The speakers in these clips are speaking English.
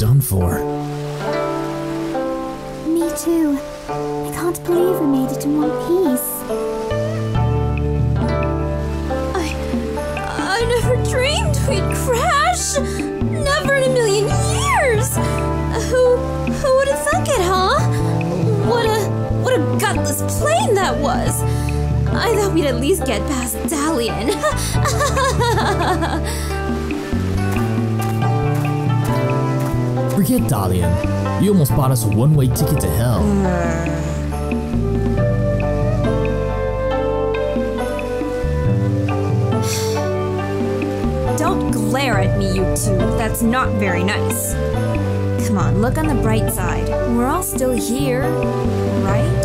done for. Me too. I can't believe we made it in one piece. I never dreamed we'd crash! Never in a million years! Who would have thunk it, huh? What a gutless plane that was! I thought we'd at least get past Dalian. Forget Dalian. You almost bought us a one-way ticket to hell. Don't glare at me, you two. That's not very nice. Come on, look on the bright side. We're all still here, right?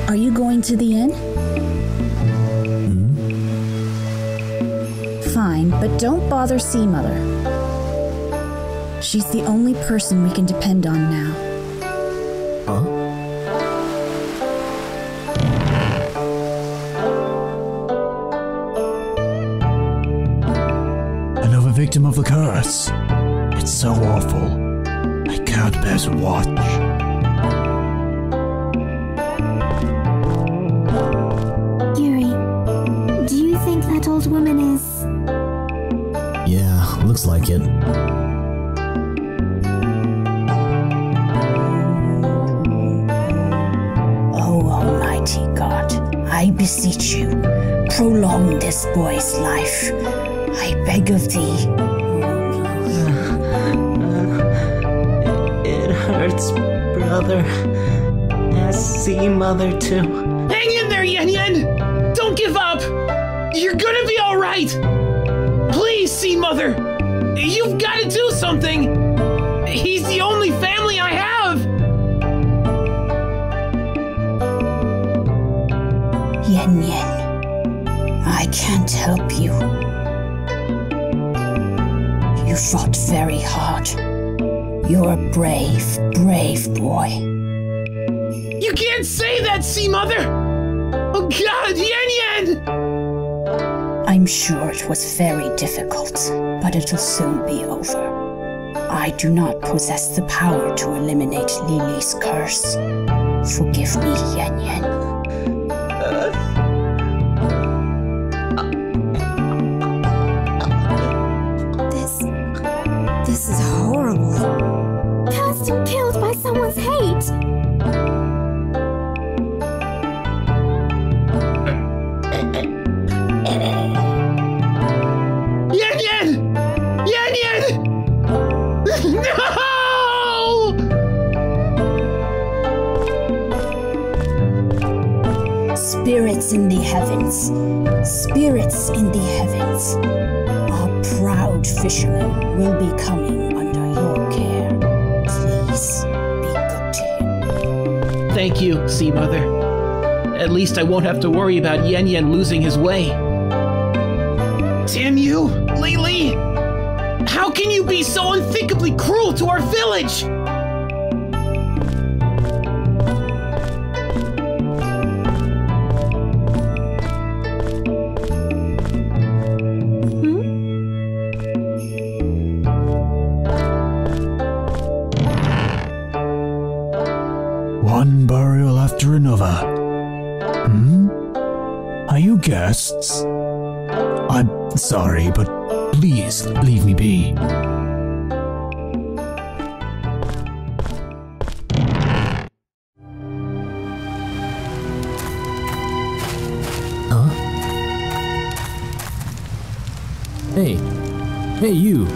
Are you going to the inn? Fine, but don't bother Sea Mother. She's the only person we can depend on now. Huh? Another victim of the curse. It's so awful. I can't bear to watch. That old woman is... Yeah, looks like it. Oh, Almighty God, I beseech you, prolong this boy's life. I beg of thee. It hurts, brother. Sea Mother too. Hang in there, Yen Yen! Don't give up! You're gonna be alright! Please, Sea Mother! You've gotta do something! He's the only family I have! Yen Yen, I can't help you. You fought very hard. You're a brave, brave boy. You can't say that, Sea Mother! Oh God, Yen Yen! I'm sure it was very difficult, but it'll soon be over. I do not possess the power to eliminate Lily's curse. Forgive me, Yen Yen. This is horrible. Cursed and killed by someone's hate! Spirits in the heavens, spirits in the heavens. Our proud fisherman will be coming under your care. Please be good to him. Thank you, Sea Mother. At least I won't have to worry about Yen Yen losing his way. Damn you, Lily! How can you be so unthinkably cruel to our village? One burial after another. Are you guests? I'm sorry, but please leave me be. Huh? Hey. Hey, you.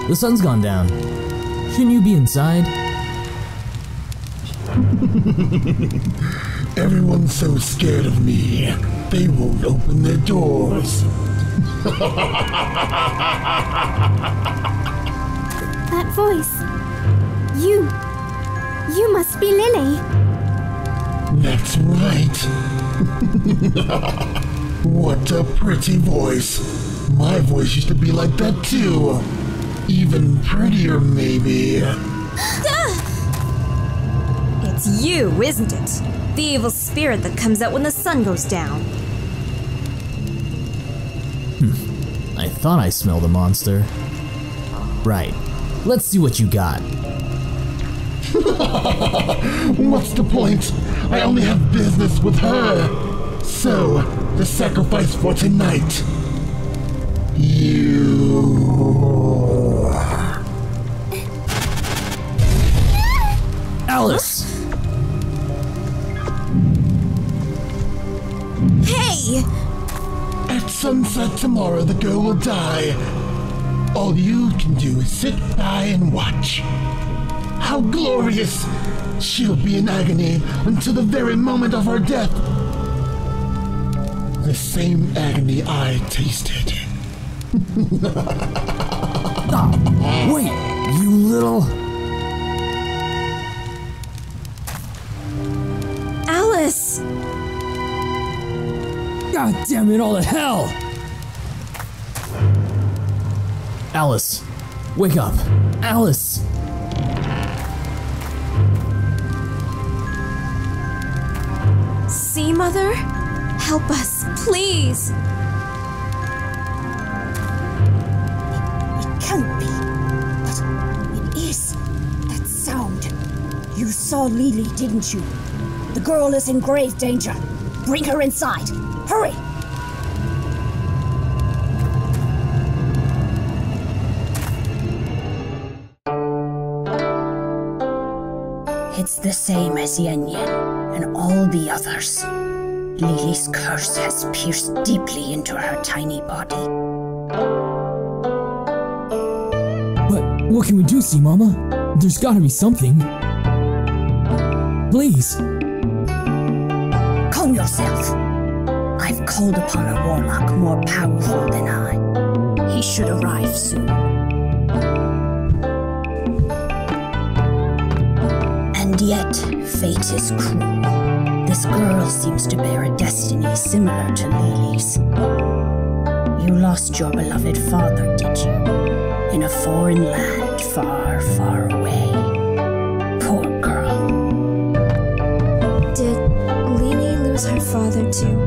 The sun's gone down. Shouldn't you be inside? Everyone's so scared of me, they won't open their doors. That voice. You must be Lily. That's right. What a pretty voice. My voice used to be like that too. Even prettier, maybe. It's you, isn't it? The evil spirit that comes out when the sun goes down. I thought I smelled a monster. Right. Let's see what you got. What's the point? I only have business with her. So, the sacrifice for tonight. You. Alice! Hey! At sunset tomorrow, the girl will die. All you can do is sit by and watch. How glorious! She'll be in agony until the very moment of her death. The same agony I tasted. Wait, you little... Alice! God damn it all to hell! Alice, wake up. Alice! See, Mother? Help us, please! It can't be. But it is. That sound. You saw Lily, didn't you? The girl is in grave danger. Bring her inside. Hurry! It's the same as Yen Yen and all the others. Lily's curse has pierced deeply into her tiny body. But what can we do, see, Mama? There's gotta be something. Please. Calm yourself. I've called upon a warlock more powerful than I. He should arrive soon. And yet, fate is cruel. This girl seems to bear a destiny similar to Lily's. You lost your beloved father, did you? In a foreign land far, far away. Poor girl. Did Lily lose her father too?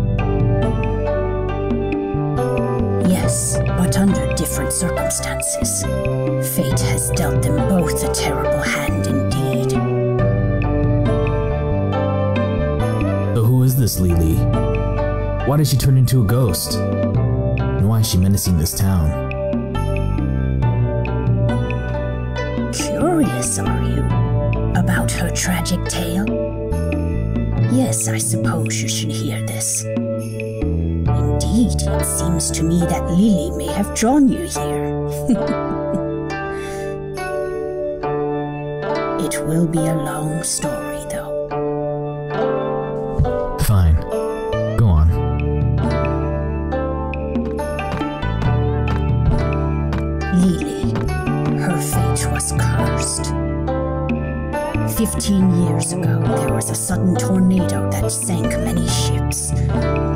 Yes, but under different circumstances. Fate has dealt them both a terrible hand indeed. So who is this Lily? Why did she turn into a ghost? And why is she menacing this town? Curious, are you? About her tragic tale? Yes, I suppose you should hear this. Indeed, it seems to me that Lily may have drawn you here. It will be a long story, though. Fine. Go on. Lily, her fate was cursed. 15 years ago, there was a sudden tornado that sank many ships.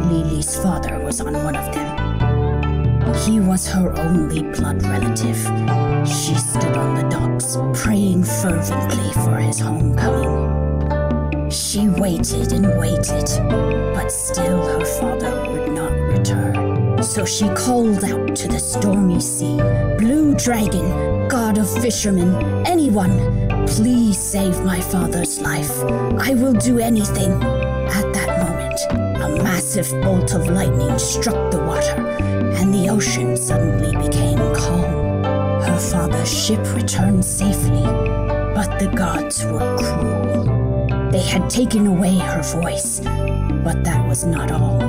Lily's father was on one of them. He was her only blood relative. She stood on the docks, praying fervently for his homecoming. She waited and waited, but still her father would not return. So she called out to the stormy sea, "Blue Dragon, god of fishermen, anyone, please save my father's life. I will do anything." At that moment, a massive bolt of lightning struck the water, and the ocean suddenly became calm. Her father's ship returned safely, but the gods were cruel. They had taken away her voice, but that was not all.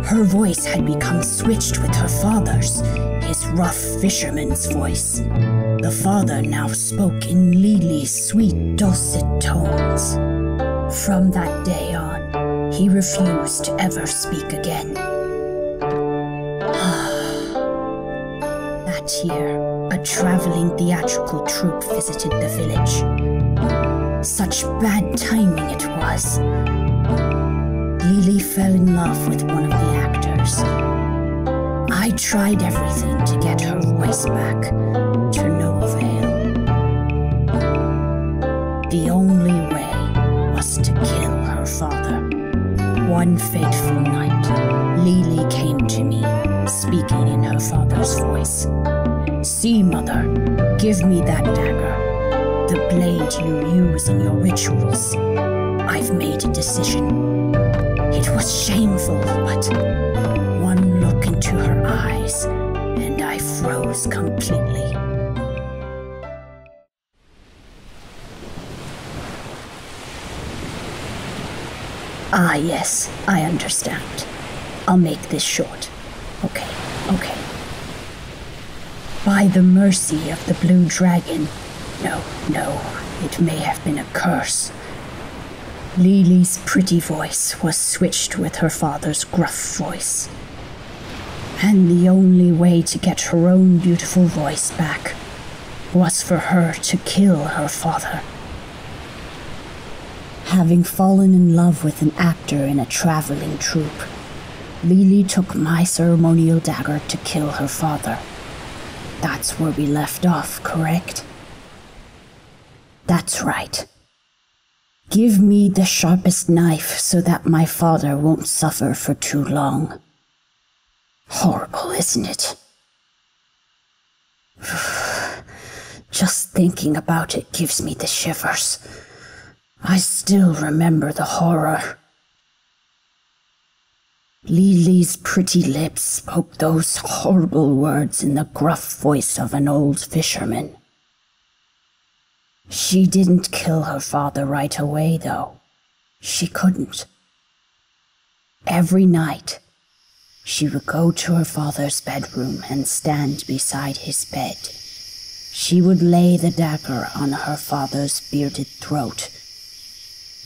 Her voice had become switched with her father's, his rough fisherman's voice. The father now spoke in Lily's sweet, dulcet tones. From that day on, he refused to ever speak again. That year, a traveling theatrical troupe visited the village. Such bad timing it was. Lily fell in love with one of the actors. years. I tried everything to get her voice back, to no avail. The only way was to kill her father. One fateful night, Lily came to me, speaking in her father's voice. "See, Mother, give me that dagger, the blade you use in your rituals. I've made a decision." It was shameful, but one look into her eyes, and I froze completely. Ah, yes, I understand. I'll make this short. Okay. By the mercy of the blue dragon. No, it may have been a curse. Lily's pretty voice was switched with her father's gruff voice. And the only way to get her own beautiful voice back was for her to kill her father. Having fallen in love with an actor in a traveling troupe, Lily took my ceremonial dagger to kill her father. That's where we left off, correct? That's right. Give me the sharpest knife so that my father won't suffer for too long. Horrible, isn't it? Just thinking about it gives me the shivers. I still remember the horror. Lily's pretty lips spoke those horrible words in the gruff voice of an old fisherman. She didn't kill her father right away, though. She couldn't. Every night, she would go to her father's bedroom and stand beside his bed. She would lay the dagger on her father's bearded throat.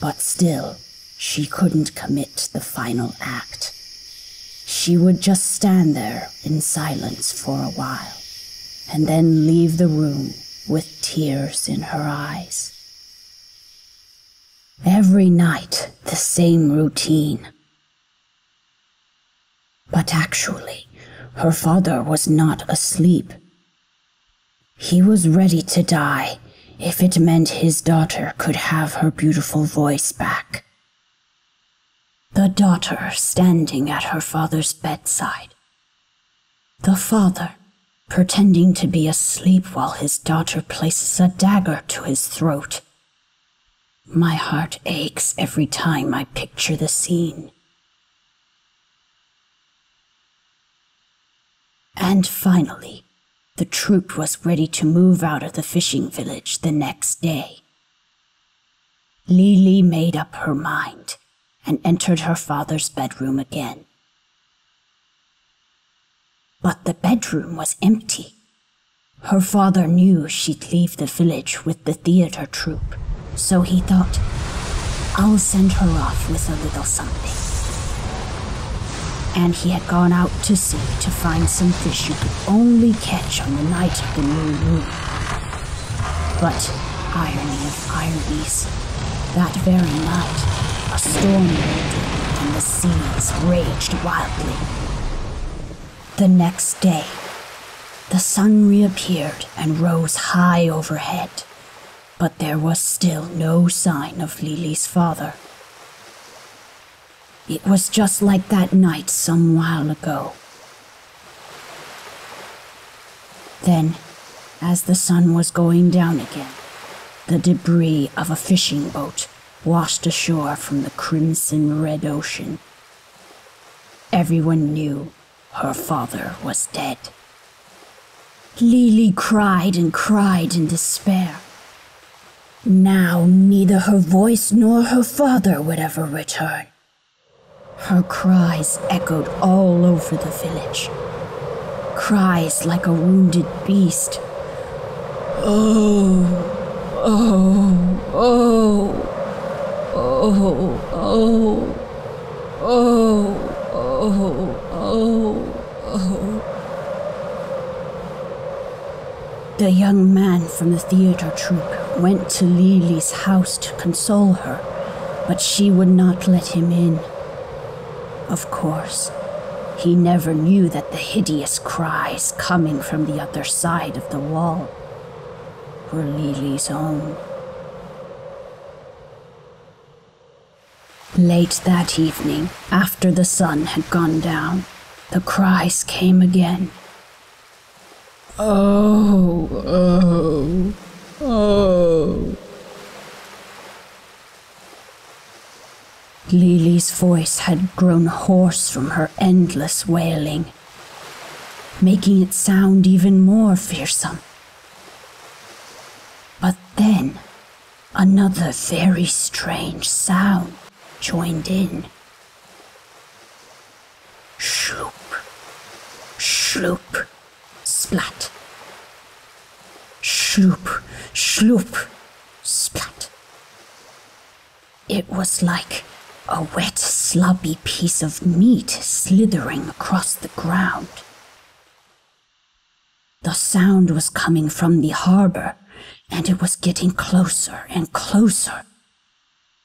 But still, she couldn't commit the final act. She would just stand there in silence for a while, and then leave the room with tears in her eyes. Every night, the same routine. But actually, her father was not asleep. He was ready to die if it meant his daughter could have her beautiful voice back. The daughter standing at her father's bedside. The father pretending to be asleep while his daughter places a dagger to his throat. My heart aches every time I picture the scene. And finally, the troupe was ready to move out of the fishing village the next day. Lily made up her mind and entered her father's bedroom again. But the bedroom was empty. Her father knew she'd leave the village with the theater troupe, so he thought, I'll send her off with a little something. And he had gone out to sea to find some fish you could only catch on the night of the new moon. But, irony of ironies, that very night, a storm rolled in and the seas raged wildly. The next day, the sun reappeared and rose high overhead, but there was still no sign of Lily's father. It was just like that night some while ago. Then, as the sun was going down again, the debris of a fishing boat washed ashore from the crimson red ocean. Everyone knew her father was dead. Lily cried and cried in despair. Now neither her voice nor her father would ever return. Her cries echoed all over the village. Cries like a wounded beast. Oh, oh, oh, oh, oh, oh, oh, oh, oh. The young man from the theater troupe went to Lily's house to console her, but she would not let him in. Of course, He never knew that the hideous cries coming from the other side of the wall were Lily's own. Late that evening, after the sun had gone down, the cries came again. Oh, oh, oh. Lily's voice had grown hoarse from her endless wailing, making it sound even more fearsome. But then, another very strange sound joined in. Shloop, shloop, splat. Shloop, shloop, splat. It was like a wet, sloppy piece of meat slithering across the ground. The sound was coming from the harbor, and it was getting closer and closer.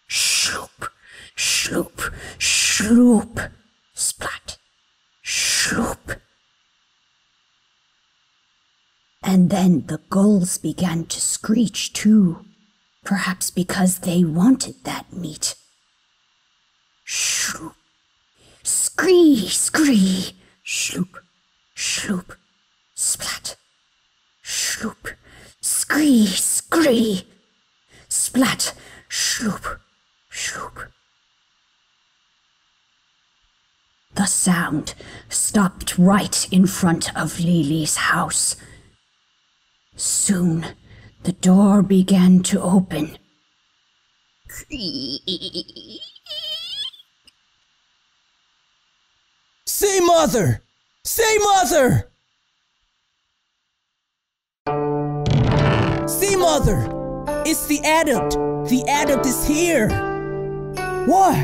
Shloop, shloop, shloop, splat, shloop. And then the gulls began to screech too, perhaps because they wanted that meat. Shloop, scree, scree, shloop, shloop, splat, shloop, scree, scree, splat, shloop, shloop. The sound stopped right in front of Lily's house. Soon, the door began to open. Say mother! Say mother! Say mother! It's the adept! The adept is here! What?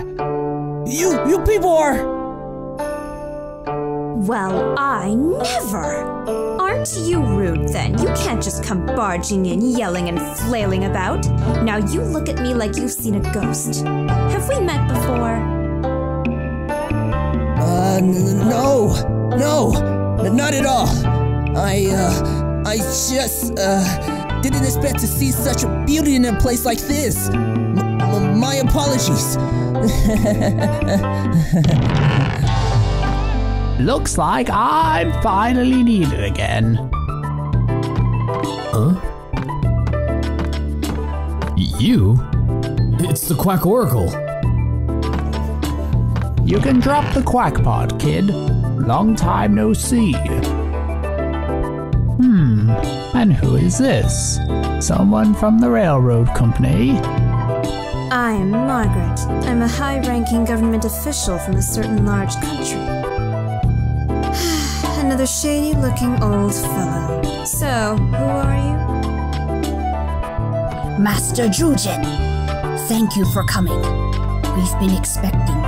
You people are... Well, I never! Aren't you rude then? You can't just come barging in, yelling and flailing about. Now you look at me like you've seen a ghost. Have we met before? No, not at all. I just, didn't expect to see such a beauty in a place like this. My apologies. Looks like I'm finally needed again. Huh? You? It's the Quack Oracle. You can drop the quack pod, kid. Long time no see. And who is this? Someone from the railroad company? I'm Margaret. I'm a high-ranking government official from a certain large country. Another shady-looking old fellow. So, who are you? Master Zhuzhen, thank you for coming. We've been expecting you.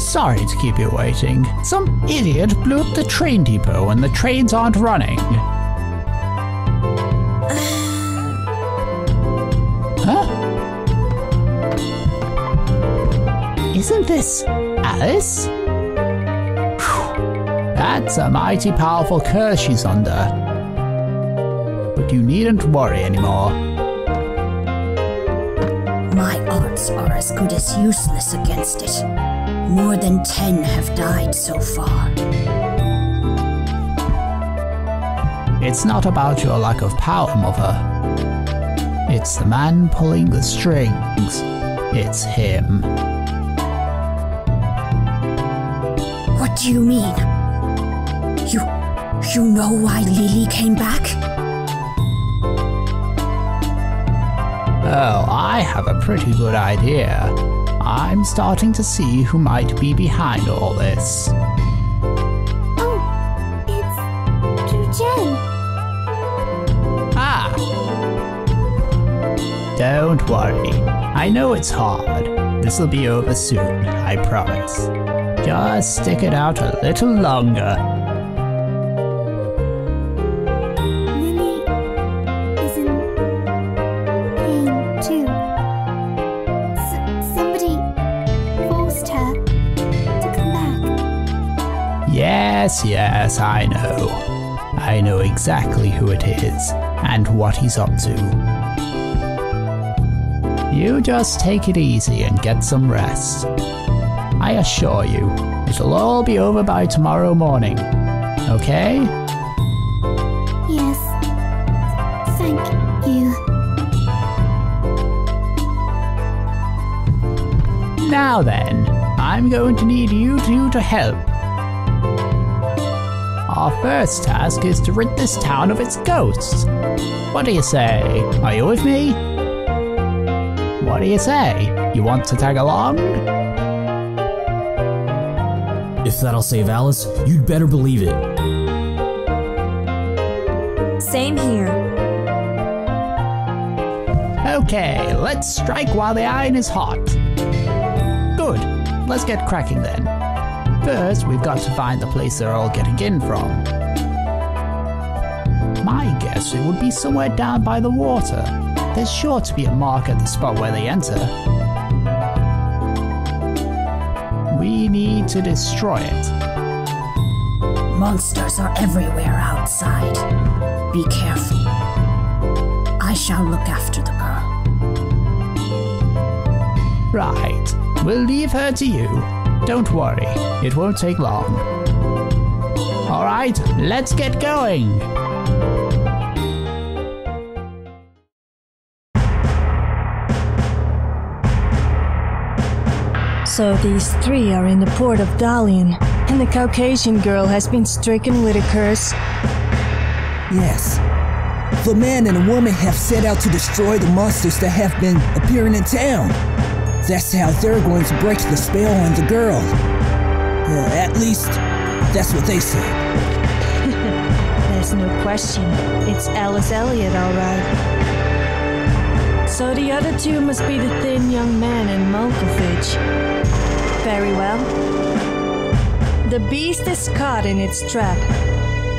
Sorry to keep you waiting. Some idiot blew up the train depot and the trains aren't running. Huh? Isn't this Alice? Whew. That's a mighty powerful curse she's under. But you needn't worry anymore. My arts are as good as useless against it. More than 10 have died so far. It's not about your lack of power, Mother. It's the man pulling the strings. It's him. What do you mean? You know why Lily came back? Oh, I have a pretty good idea. I'm starting to see who might be behind all this. Oh, it's Zhuzhen. Ah! Don't worry. I know it's hard. This'll be over soon, I promise. Just stick it out a little longer. Lily is in pain too. Somebody forced her Yes, yes, I know. I know exactly who it is and what he's up to. You just take it easy and get some rest. I assure you, it'll all be over by tomorrow morning. Okay? Yes. Thank you. Now then, I'm going to need you two to help. Our first task is to rid this town of its ghosts. What do you say? Are you with me? What do you say? You want to tag along? If that'll save Alice, you'd better believe it. Same here. Okay, let's strike while the iron is hot. Good, let's get cracking then. First, we've got to find the place they're all getting in from. My guess it would be somewhere down by the water. There's sure to be a mark at the spot where they enter. We need to destroy it. Monsters are everywhere outside. Be careful. I shall look after the girl. Right, we'll leave her to you. Don't worry, it won't take long. Alright, let's get going! So these three are in the port of Dalian, and the Caucasian girl has been stricken with a curse. Yes. The man and the woman have set out to destroy the monsters that have been appearing in town. That's how they're going to break the spell on the girl. At least, that's what they said. There's no question. It's Alice Elliot, all right. So the other two must be the thin young man and Malkovich. Very well. The beast is caught in its trap.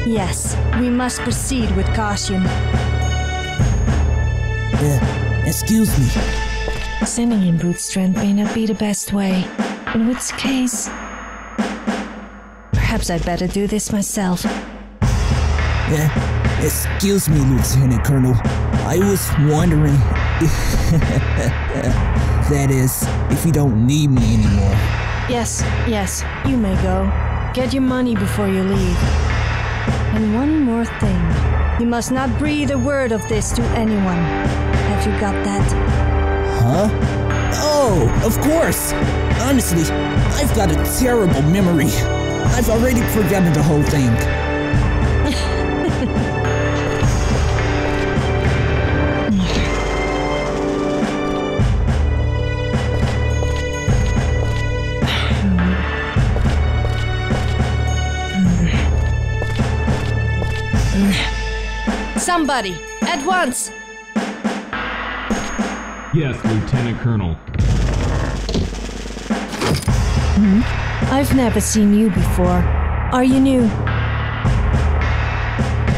Yes, we must proceed with caution. Excuse me. Sending in brute strength may not be the best way. In which case... perhaps I'd better do this myself. Excuse me, Lieutenant Colonel. I was wondering... that is, if you don't need me anymore. Yes, you may go. Get your money before you leave. And one more thing. You must not breathe a word of this to anyone. Have you got that? Huh? Oh, of course! Honestly, I've got a terrible memory. I've already forgotten the whole thing. Somebody, at once! Yes, Lieutenant Colonel. I've never seen you before. Are you new?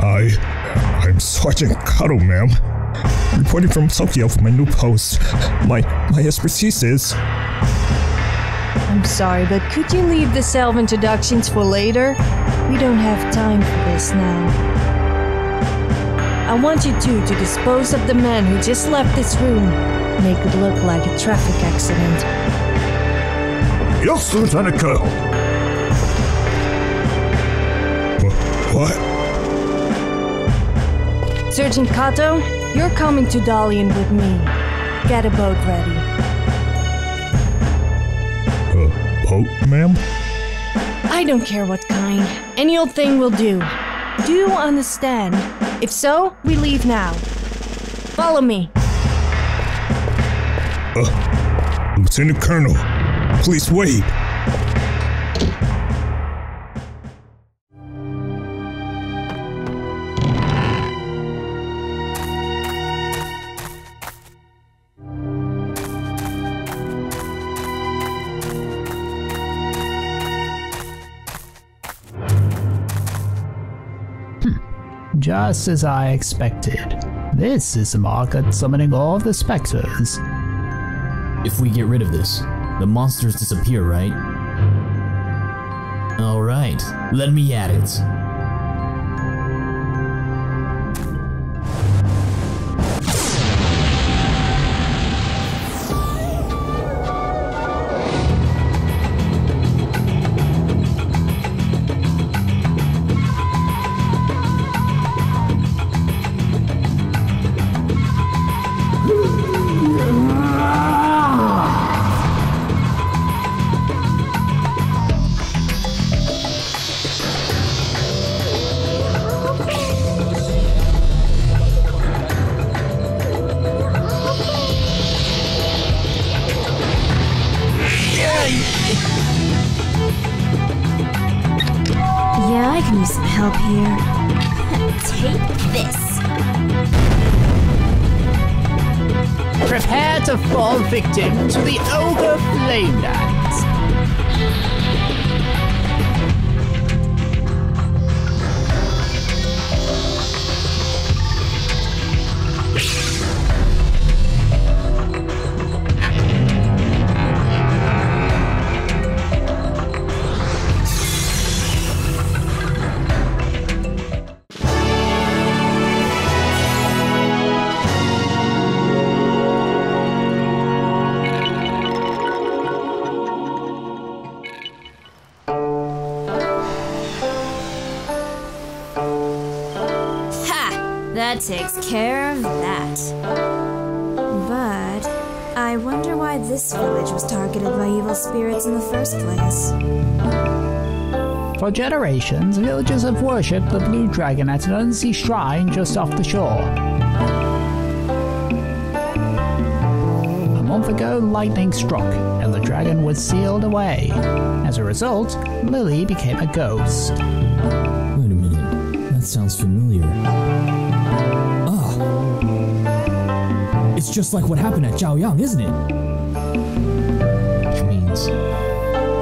I'm Sergeant Kato, ma'am. Reporting from Tokyo for my new post. My expertise is... I'm sorry, but could you leave the self-introductions for later? We don't have time for this now. I want you two to dispose of the man who just left this room. Make it look like a traffic accident. Yes, Lieutenant Colonel. What? Sergeant Kato, you're coming to Dalian with me. Get a boat ready. Boat, ma'am? I don't care what kind. Any old thing will do. Do you understand? If so, we leave now. Follow me. Lieutenant Colonel, please wait. Just as I expected. This is the mark at summoning all of the specters. If we get rid of this, the monsters disappear, right? Alright, let me at it. Yeah, I can use some help here. Take this. Prepare to fall victim to the Ogre Flame Dance. That takes care of that. But I wonder why this village was targeted by evil spirits in the first place. For generations, villagers have worshipped the blue dragon at an unseen shrine just off the shore. A month ago, lightning struck, and the dragon was sealed away. As a result, Lily became a ghost. Wait a minute, that sounds familiar. It's just like what happened at Zhaoyang, isn't it? Which means,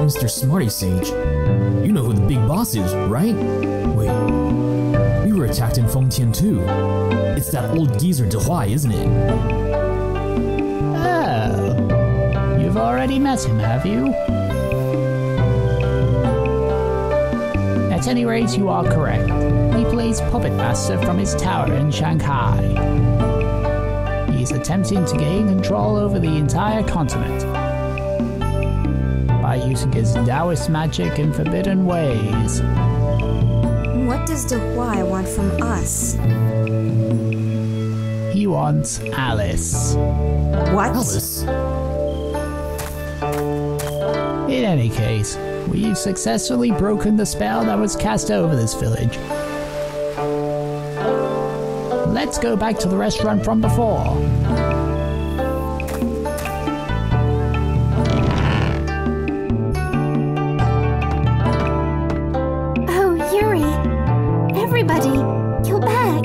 Mr. Smarty Sage, you know who the big boss is, right? Wait, we were attacked in Fengtian too. It's that old geezer Dehuai, isn't it? Oh, you've already met him, have you? At any rate, you are correct. He plays Puppet Master from his tower in Shanghai. He's attempting to gain control over the entire continent by using his Taoist magic in forbidden ways. What does Dehuai want from us? He wants Alice. What? Alice? In any case, we've successfully broken the spell that was cast over this village. Let's go back to the restaurant from before. Oh, Yuri! Everybody, you're back!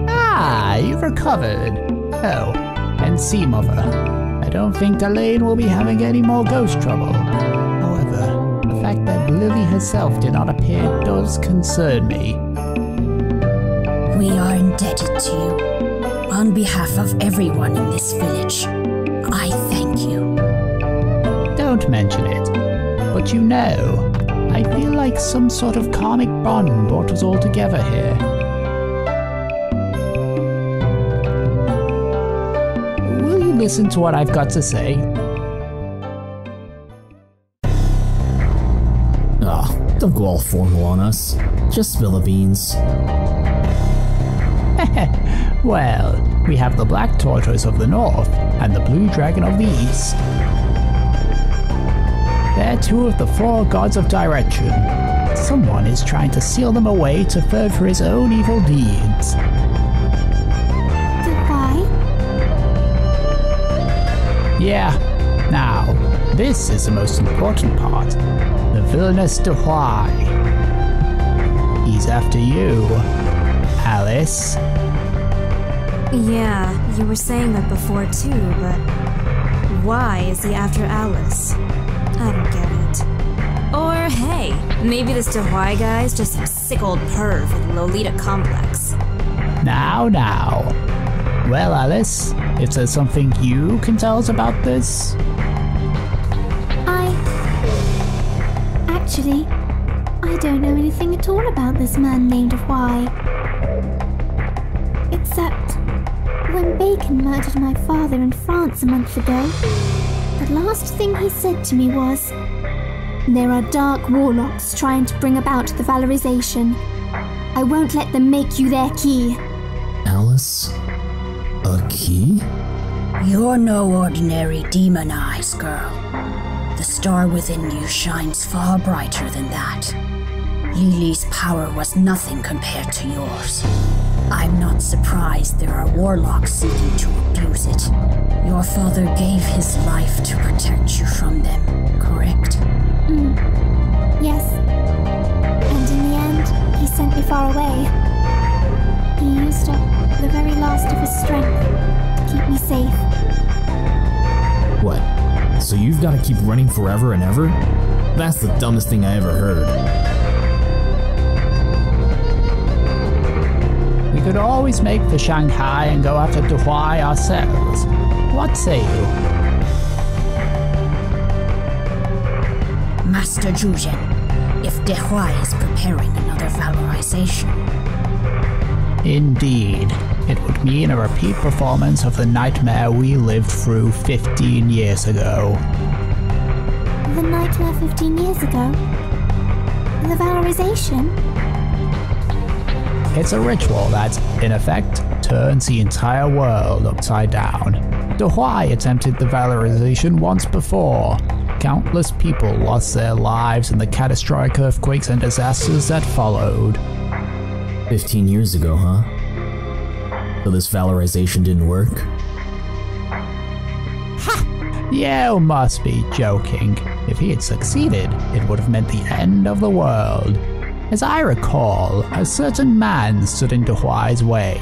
Ah, you've recovered. Oh, and see, Mother, I don't think Delane will be having any more ghost trouble. However, the fact that Lily herself did not appear does concern me. We are indebted to you. On behalf of everyone in this village, I thank you. Don't mention it. But you know, I feel like some sort of karmic bond brought us all together here. Will you listen to what I've got to say? Don't go all formal on us. Just spill the beans. Well, we have the black tortoise of the north and the blue dragon of the east. They're two of the four gods of direction. Someone is trying to seal them away to further his own evil deeds. Goodbye? Yeah, now, this is the most important part. The villainous Dehuai. He's after you, Alice. Yeah, you were saying that before too, but why is he after Alice? I don't get it. Or hey, maybe this Dehuai guy's just some sick old perv with Lolita complex. Now. Well, Alice, if there's something you can tell us about this? Actually, I don't know anything at all about this man named Why. Except, when Bacon murdered my father in France a month ago, the last thing he said to me was, "There are dark warlocks trying to bring about the valorization. I won't let them make you their key." Alice? A key? You're no ordinary demon eyes, girl. The star within you shines far brighter than that. Lily's power was nothing compared to yours. I'm not surprised there are warlocks seeking to abuse it. Your father gave his life to protect you from them, correct? Yes. And in the end, he sent me far away. He used up the very last of his strength to keep me safe. What? So you've got to keep running forever and ever? That's the dumbest thing I ever heard. We could always make for Shanghai and go after Dehuai ourselves. What say you? Master Zhuzhen, if Dehuai is preparing another valorization. Indeed. It would mean a repeat performance of the nightmare we lived through 15 years ago. The nightmare 15 years ago? The valorization? It's a ritual that, in effect, turns the entire world upside down. Dehuai attempted the valorization once before. Countless people lost their lives in the catastrophic earthquakes and disasters that followed. 15 years ago, huh? So this valorization didn't work? Ha! You must be joking. If he had succeeded, it would have meant the end of the world. As I recall, a certain man stood in Dehuai's way,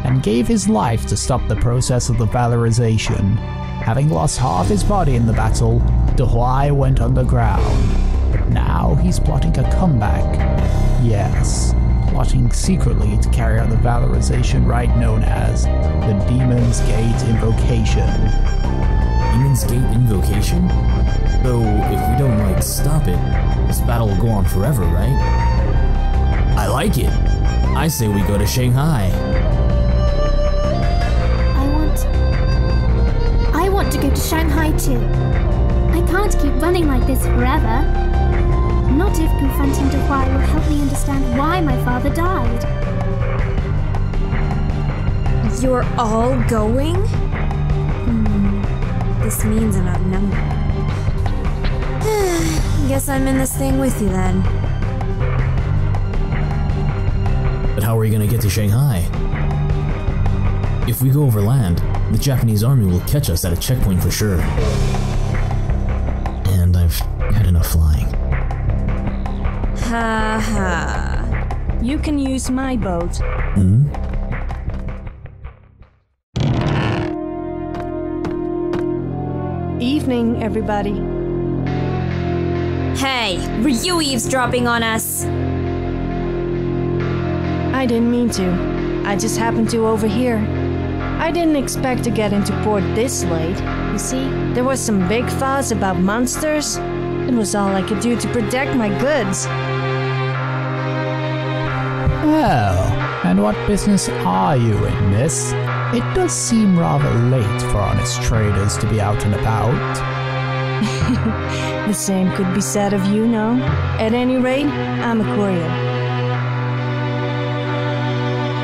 and gave his life to stop the process of the valorization. Having lost half his body in the battle, Dehuai went underground. But now he's plotting a comeback. Yes, plotting secretly to carry out the valorization rite known as the Demon's Gate Invocation. Demon's Gate Invocation? Though, if we don't, stop it, this battle will go on forever, right? I like it. I say we go to Shanghai. I want to go to Shanghai too. I can't keep running like this forever. Not if confronting Dehuai will help me understand why my father died. You're all going? This means I'm outnumbered. Guess I'm in this thing with you then. But how are we gonna get to Shanghai? If we go overland, the Japanese army will catch us at a checkpoint for sure. And I've had enough flying. Ha ha. You can use my boat. Evening, everybody. Hey, were you eavesdropping on us? I didn't mean to. I just happened to overhear. I didn't expect to get into port this late. You see, there was some big fuss about monsters. It was all I could do to protect my goods. Well, and what business are you in, miss? It does seem rather late for honest traders to be out and about. The same could be said of you, no? At any rate, I'm a courier.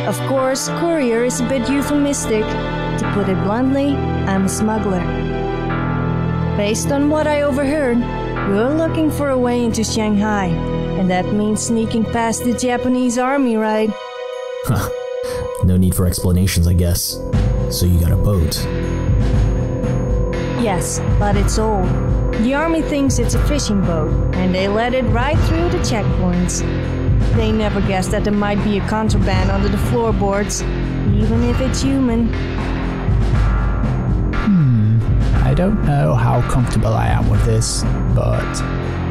Of course, courier is a bit euphemistic. To put it bluntly, I'm a smuggler. Based on what I overheard, we're looking for a way into Shanghai, and that means sneaking past the Japanese army, right? Huh. No need for explanations, I guess. So you got a boat. Yes, but it's old. The army thinks it's a fishing boat, and they let it right through the checkpoints. They never guessed that there might be a contraband under the floorboards, even if it's human. I don't know how comfortable I am with this, but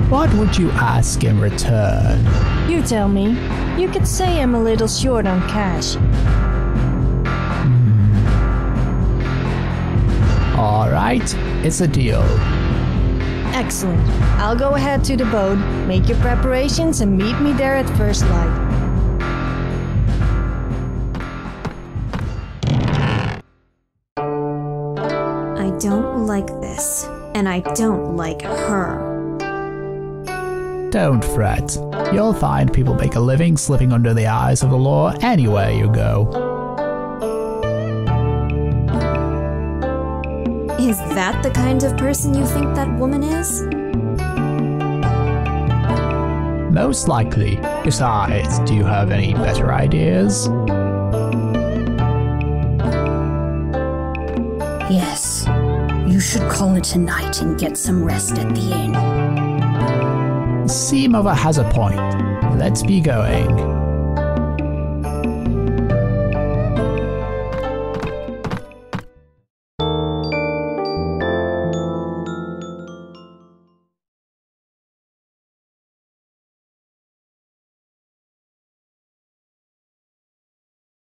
what would you ask in return? You tell me. You could say I'm a little short on cash. Alright, it's a deal. Excellent. I'll go ahead to the boat, make your preparations, and meet me there at first light. I don't like this, and I don't like her. Don't fret. You'll find people make a living slipping under the eyes of the law anywhere you go. Is that the kind of person you think that woman is? Most likely. Besides, do you have any better ideas? Yes. You should call it a night and get some rest at the inn. Sea Mother has a point. Let's be going.